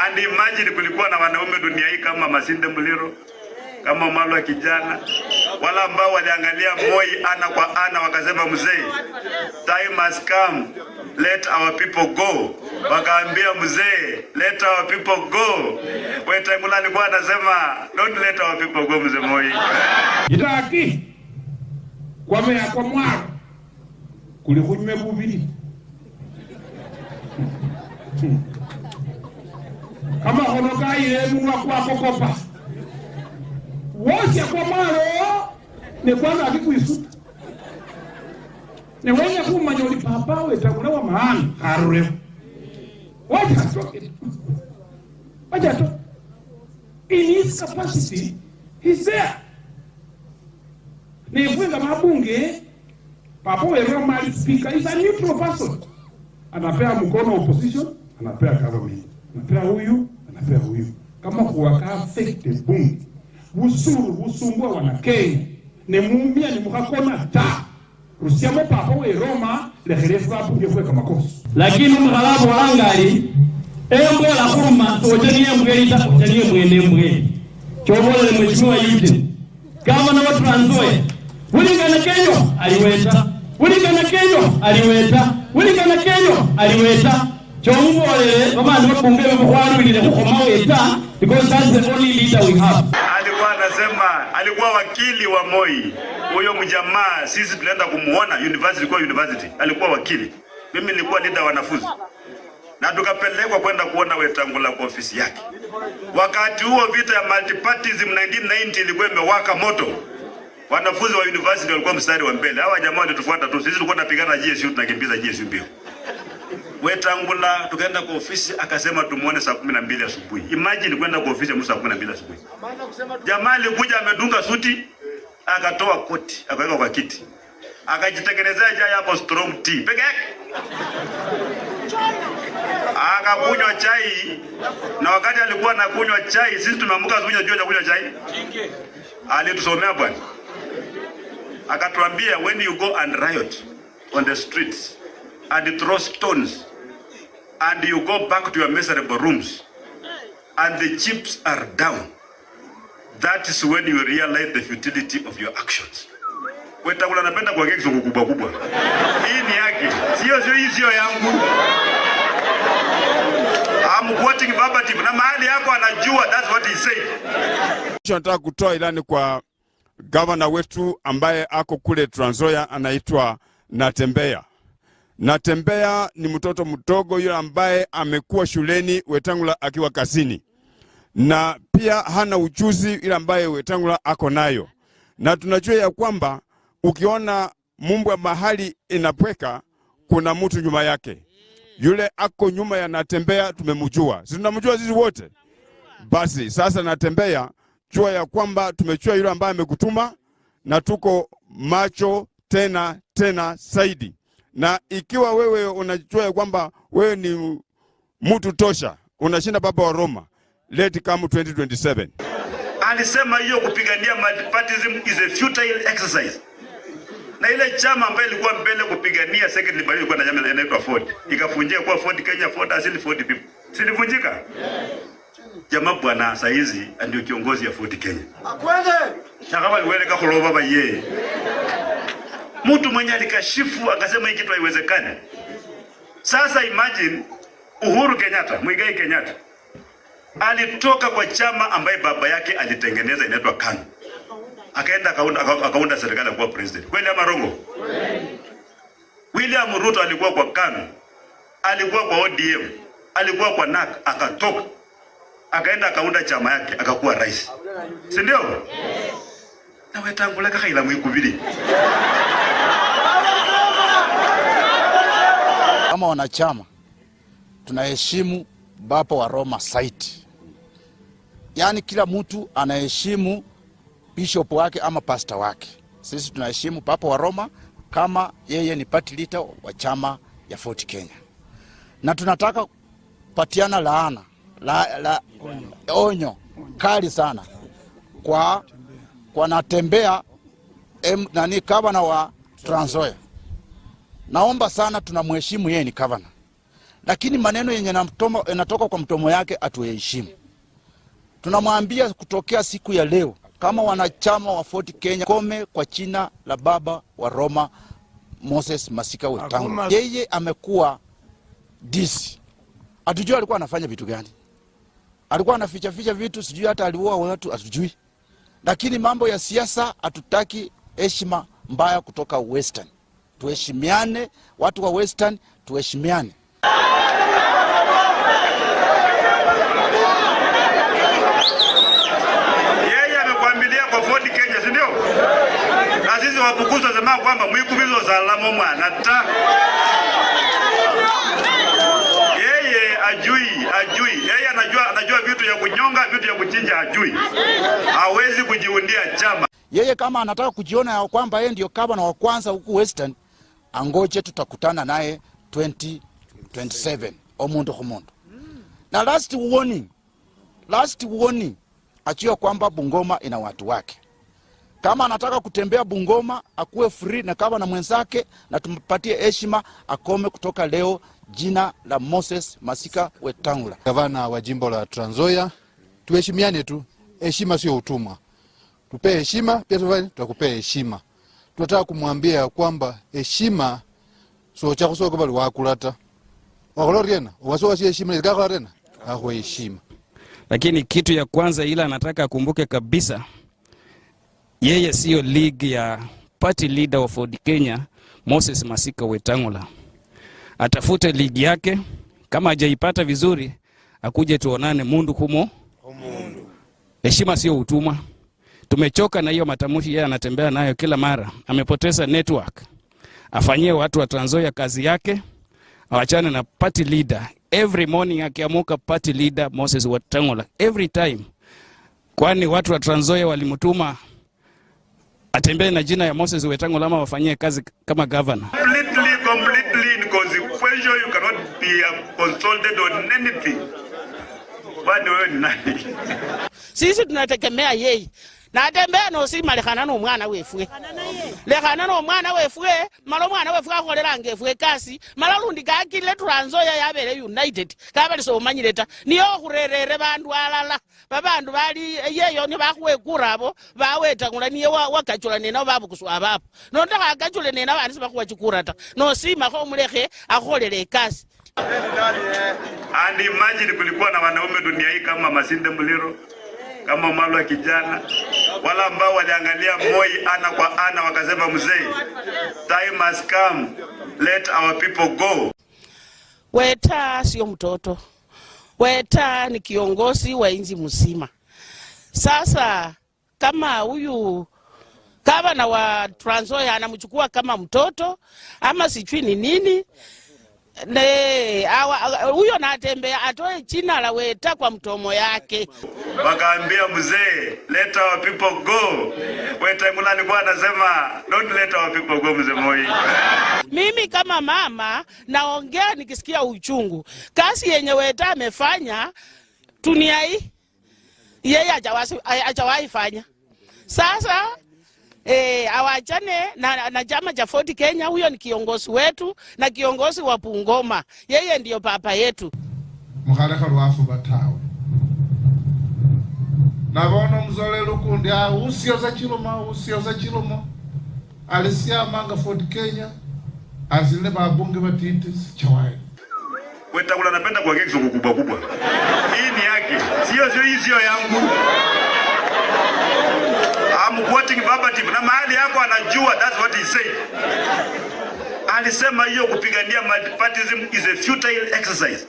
And imagine kulikuwa na wanaume dunia hii kama Masinde Muliro, kama Malo ya kijana, wala ambao waliangalia Moi ana kwa ana wakasema mzee, time has come, let our people go. Wakaambia mzee, let our people go. Wetangula alikuwa anasema don't let our people go mzee Moi. Itaki kwa mea kwa mwaro kulikunywe bubiri. Kama honoka ile mwa kwa kokopa. Wosia kwa mwaro ne kwanza akikuisuta. Ne wenye kumanya papa Wetangula wa maana harure. Wacha toke. Wacha toke. In his capacity, he's there. Nevuenga mabunge, Papa Roma speaker is a neutral person. Anapea mkono opposition, anapea government. Anapea huyu, anapea huyu. Kama kuwaka affected bunge, usumbua wana Kenya. Ne mumia ni mukakona ta. Rusiamo Papa Roma le rerefu bunge fwe kama kosi. Lakini mkalabu wangali embwe la kuruma ojeni embwe ita ojeni embwe. Chobole mheshimiwa Eugene. Gavana wa Trans Nzoia. Wuligana Kenyo aliweta. Wuligana Kenyo aliweta. Wuligana Kenyo aliweta. Chombolele babandu bakunge bakwalulile kukhoma weta because that's the only leader we have. Alikuwa anasema alikuwa wakili wa Moi. Huyo mjamaa sisi tulienda kumuona university kwa university. Alikuwa wakili. Mimi nilikuwa leader wanafunzi. Na tukapelekwa kwenda kuona Wetangula kwa ofisi yake. Wakati huo vita ya multipartyism 1990 ilikuwa imewaka moto. Wanafunzi wa university walikuwa mstari wa mbele. Hawa jamaa walitufuata tu. Sisi tulikuwa tunapigana GSU, tunakimbiza GSU mbio. Wetangula tukaenda kwa ofisi akasema tumuone saa 12 asubuhi. Imagine kwenda kwa ofisi saa 12 asubuhi. Jamaa alikuja amedunga suti, akatoa koti, akaweka kwa kiti. Akajitengenezea chai hapo strong tea. Peke yake. Akakunywa chai, na wakati alikuwa anakunywa chai sisi tumeamka asubuhi jua kunywa chai. Alitusomea bwana. Akatuambia when you go and riot on the streets and throw stones and you go back to your miserable rooms and the chips are down, that is when you realize the futility of your actions. Wetangula anapenda kuongea kizungu kubwa kubwa. Hii ni yake. Sio yangu. I'm quoting verbatim. Na mahali yako anajua, that's what he said. Nataka kutoa ilani kwa gavana wetu ambaye ako kule Trans Nzoia anaitwa Natembeya. Natembeya ni mtoto mdogo yule ambaye amekuwa shuleni Wetangula akiwa kazini. Na pia hana ujuzi ile ambaye Wetangula ako nayo. Na tunajua ya kwamba ukiona mumbwa mahali inapweka kuna mtu nyuma yake. Yule ako nyuma ya Natembeya tumemjua. Sisi tunamjua sisi wote. Basi sasa Natembeya jua ya kwamba tumechua yule ambaye amekutuma na tuko macho tena zaidi. Na ikiwa wewe unajua ya kwamba wewe ni mtu tosha, unashinda Papa wa Roma, let come 2027. Alisema hiyo kupigania multipartyism is a futile exercise. Na ile chama ambayo ilikuwa mbele kupigania second liberation ilikuwa na chama inaitwa Ford. Ikafunjia kwa Ford Kenya, Ford asili Ford people. Silivunjika. Jamaa bwana saizi ndio kiongozi ya Ford Kenya. Akwende. Chakaba aliweleka kuloba baba yeye. Mtu mwenye alikashifu akasema hiki kitu haiwezekani. Sasa imagine Uhuru Kenyatta, Muigai Kenyatta alitoka kwa chama ambaye baba yake alitengeneza inaitwa KANU. Akaenda akaunda serikali kuwa president. Kweli ama rongo? William Ruto alikuwa kwa KANU, alikuwa kwa ODM, alikuwa kwa NAK, akatoka akaenda akaunda chama yake akakuwa rais. Si ndio? Na wetangula kakaila mwikubili. Kama wanachama tunaheshimu Baba wa Roma site. Yaani kila mtu anaheshimu bishop wake ama pastor wake. Sisi tunaheshimu Papa wa Roma kama yeye ni party leader wa chama ya Ford Kenya. Na tunataka patiana laana, onyo kali sana kwa Natembea gavana wa Trans Nzoia. Naomba sana, tunamheshimu yeye ni gavana. Lakini maneno yenye yanatoka kwa mdomo yake atuheshimu. Tunamwambia kutokea siku ya leo kama wanachama wa Ford Kenya kome kwa china la Baba wa Roma Moses Masika Wetangula. Yeye amekuwa DC. Hatujui alikuwa anafanya vitu gani. Alikuwa anaficha vitu, sijui hata aliua watu hatujui. Lakini mambo ya siasa hatutaki heshima mbaya kutoka Western. Tuheshimiane, watu wa Western tuheshimiane. Yeye amekwambilia kwa Ford Kenya, si ndio? Na sisi wapukuza sema kwamba mwikubizo salamo mwana ta. Yeye ajui. Yeye anajua vitu ya kunyonga, vitu ya kuchinja ajui. Hawezi kujiundia chama. Yeye kama anataka kujiona ya kwamba yeye ndio gavana wa kwanza huku Western, angoje tutakutana naye 2027 omuntu kumuntu. Na last warning achia kwamba Bungoma ina watu wake. Kama anataka kutembea Bungoma akuwe free na gavana mwenzake, na tumpatie heshima akome kutoka leo jina la Moses Masika Wetangula. Gavana wa jimbo la Trans Nzoia, tuheshimiane tu. Heshima sio utumwa. Tupe heshima, pia tutakupea heshima. Tunataka kumwambia kwamba heshima sio cha kusoka bali wakulata. Wakoloriena, wasoka si heshima ni kakarena. Hapo heshima. Lakini kitu ya kwanza ila anataka akumbuke kabisa, yeye sio league ya party leader wa Ford Kenya Moses Masika Wetangula. Atafute league yake, kama hajaipata vizuri akuje tuonane mundu kumo. Heshima sio utumwa. Tumechoka na hiyo matamushi yeye anatembea nayo kila mara. Amepoteza network. Afanyie watu wa Trans Nzoia kazi yake. Awachane na party leader. Every morning akiamuka party leader Moses Wetangula. Every time. Kwani watu wa Trans Nzoia walimtuma atembee na jina ya Moses Wetangula ama wafanyie kazi kama governor. Completely inconsequential. You cannot be consulted on anything. Bado wewe ni nani? Sisi tunategemea yeye. Na atembea no si malekana no mwana wefwe. Lekana no mwana wefwe, malo mwana wefwe akolera ngefwe kasi, malalundi kakile Trans Nzoia yabere united. Kabali so manyireta. Niyo kurerere bandu alala. Babandu bali yeyo ni bakuwe kurabo, bawetangula niye wakachula nena babukuswa abapo. No ndaka akachule nena bantu bakuwa chikurata. No sima ko muleke akolere kasi. And imagine kulikuwa na wanaume dunia hii kama Masinde Muliro, kama Malwa kijana, wala ambao waliangalia Moi ana kwa ana wakasema mzee, time has come, let our people go. Weta sio mtoto. Weta ni kiongozi wa nchi mzima. Sasa kama huyu gavana wa Trans Nzoia anamchukua kama mtoto ama sijui ni nini, huyo Natembea atoe jina la Weta kwa mtomo yake. Wakaambia mzee, let our people go. Wetangula alikuwa anasema don't let our people go mzee Moi. Mimi kama mama naongea nikisikia uchungu. Kazi yenye Weta amefanya dunia hii yeye hajawahi fanya. Sasa awachane na chama cha Ford Kenya. Huyo ni kiongozi wetu na kiongozi wa Bungoma. Yeye ndio papa yetu. Mukhaleka lwafu batawe. Nabono mzole lukundi usioza chilomo. Alisia manga Ford Kenya azile babunge batiti chawai. Wetangula anapenda kuongea Kizungu kubwa kubwa. Hii ni yake. Sio yangu. I'm quoting verbatim. Na mahali yako anajua, that's what he said. Alisema hiyo kupigania multipartyism is a futile exercise.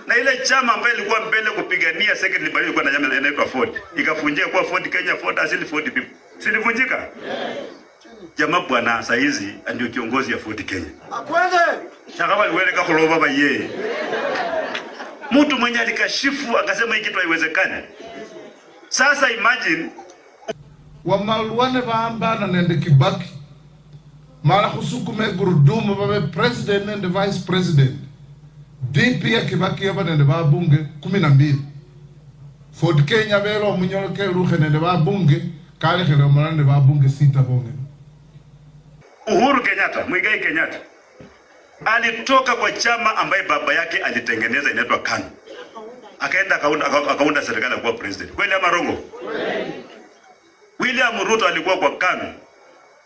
Na ile chama ambayo ilikuwa mbele kupigania second liberation ilikuwa na chama inaitwa Ford. Ikafunjika kwa Ford Kenya, Ford asili Ford people. Silivunjika. Jamaa bwana saa hizi ndio kiongozi ya Ford Kenya. Akwende. Chakaba liweleka kuloba baba yeye. Mtu mwenye alikashifu akasema hiki kitu haiwezekani. Sasa imagine wamaluane baambana nende Kibaki mara kusukume gurudumu babe president nende vice president DP ya Kibaki yaba nende babunge 12 Ford Kenya bero munyoloke ruhe nende babunge kale khele nende babunge 6 bonge. Uhuru Kenyatta, Muigai Kenyatta alitoka kwa chama ambaye baba yake alitengeneza inaitwa KANU. Akaenda akaunda serikali kuwa president. Kweli ama rongo? Kweli. William Ruto alikuwa kwa KANU,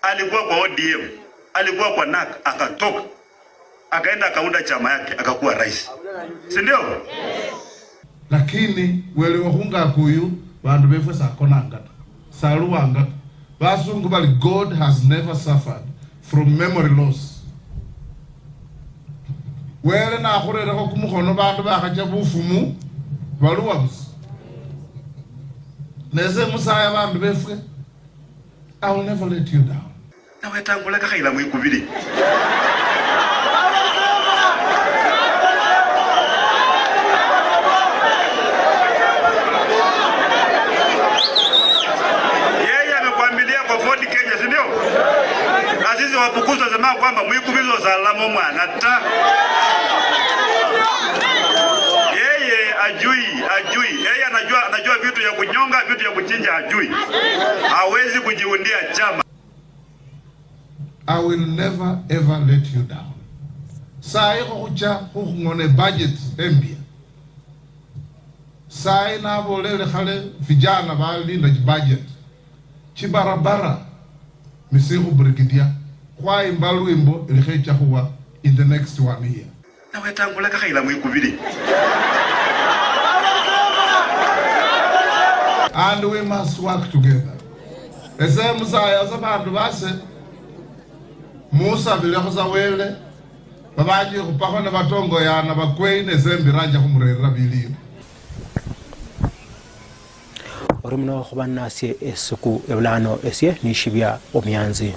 alikuwa kwa ODM, alikuwa kwa NAK, akatoka. Akaenda akaunda chama yake, akakuwa rais. Si ndio? Yes. Lakini wale wahunga kuyu bandu befe sakona ngata. Saluwa ngata. Basungu bali God has never suffered from memory loss. Wele na akhurere ko kumukhono bandu bakhacha bufumu baluwa busa. Neze musaya bandu befwe. I will never let you down. Na wetangula kakhaila mwikubili. Yeye amekwambilia kwa Ford Kenya, si ndio? Na sisi wapukuza sema kwamba mwikubizo salamo mwana ta. Yeye ajui. Yeye anajua vitu ya kunyonga, vitu ya kuchinja ajui. Hawezi kujiundia chama. I will never ever let you down. Saa hii kucha ngone budget mpya. Saa hii na bolele khale vijana bali na budget. Chibarabara misiku brigidia. Kwa imbalu imbo ilikecha huwa in the next 1 year. Na wetangula kakhaila mwikubili. And we must work together. Ese musaya sabantu base Musa vile khoza wele babaji kupakho na batongo yana bakwei nezembi ranja kumurera biliyo. Orumno khobana sie esuku eblano esie nishibya omyanzi.